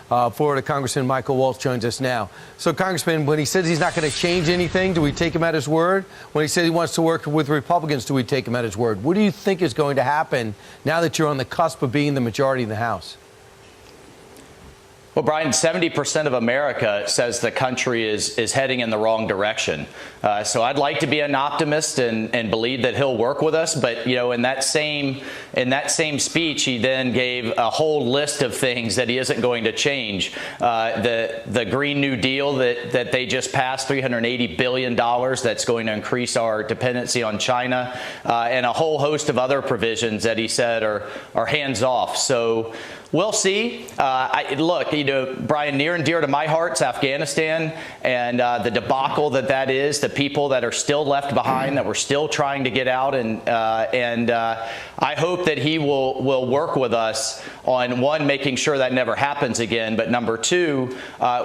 Florida Congressman Michael Waltz joins us now. So, Congressman, when he says he's not going to change anything, do we take him at his word? When he says he wants to work with Republicans, do we take him at his word? What do you think is going to happen now that you're on the cusp of being the majority in the House? Well, Brian, 70% of America says the country is heading in the wrong direction. So I'd like to be an optimist and believe that he'll work with us. But, you know, in that same speech, he then gave a whole list of things that he isn't going to change. The Green New Deal that they just passed, $380 billion, that's going to increase our dependency on China, and a whole host of other provisions that he said are hands off. So we'll see. Look, you know, Brian, near and dear to my heart's Afghanistan and the debacle that is, the people that are still left behind, that we're still trying to get out. And I hope that he will work with us on, one, making sure that never happens again. But number two,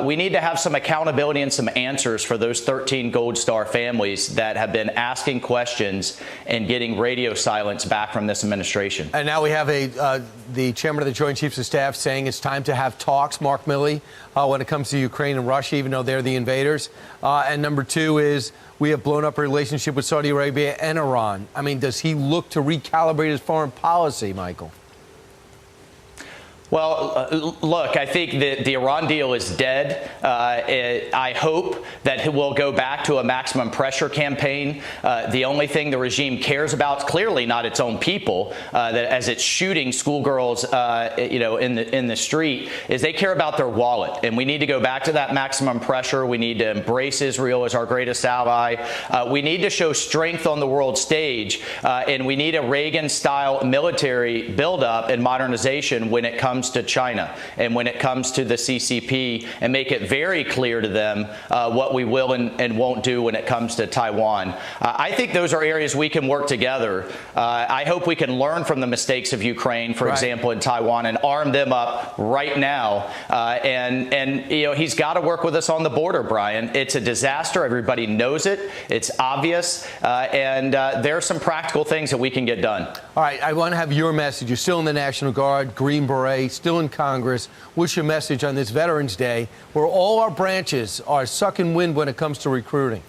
we need to have some accountability and some answers for those 13 Gold Star families that have been asking questions and getting radio silence back from this administration. And now we have the chairman of the Joint Chiefs of Staff saying it's time to have talks, Mark Milley, when it comes to Ukraine and Russia, even though they're the invaders. And number two is we have blown up a relationship with Saudi Arabia and Iran. I mean, does he look to recalibrate his foreign policy, Michael? Well, look, I think the Iran deal is dead. I hope that we'll go back to a maximum pressure campaign. The only thing the regime cares about is clearly not its own people, that as it's shooting schoolgirls, in the street, is they care about their wallet. And we need to go back to that maximum pressure. We need to embrace Israel as our greatest ally. We need to show strength on the world stage, and we need a Reagan-style military buildup and modernization when it comes to China and when it comes to the CCP, and make it very clear to them what we will and won't do when it comes to Taiwan. I think those are areas we can work together. I hope we can learn from the mistakes of Ukraine, for example, in Taiwan, and arm them up right now. And you know, he's got to work with us on the border, Brian. It's a disaster. Everybody knows it. It's obvious. And there are some practical things that we can get done. All right. I want to have your message. You're still in the National Guard, Green Beret, still in Congress. What's your message on this Veterans Day, where all our branches are sucking wind when it comes to recruiting?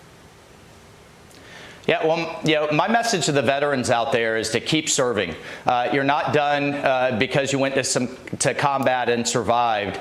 Yeah, well, you know, my message to the veterans out there is to keep serving. You're not done because you went to combat and survived.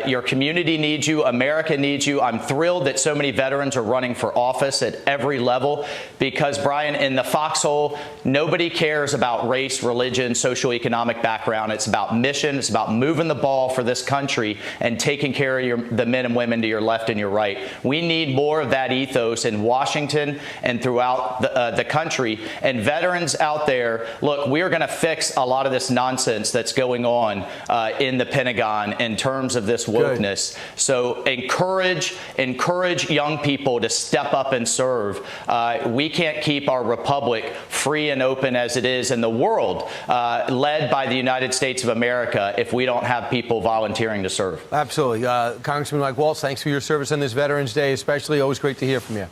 Your community needs you. America needs you. I'm thrilled that so many veterans are running for office at every level because, Brian, in the foxhole, nobody cares about race, religion, socioeconomic background. It's about mission. It's about moving the ball for this country and taking care of the men and women to your left and your right. We need more of that ethos in Washington and throughout the country. And veterans out there, look, we are going to fix a lot of this nonsense that's going on in the Pentagon in terms of this wokeness. Good. So encourage young people to step up and serve. We can't keep our republic free and open as it is in the world, led by the United States of America, if we don't have people volunteering to serve. Absolutely. Congressman Mike Waltz, thanks for your service on this Veterans Day, especially. Always great to hear from you.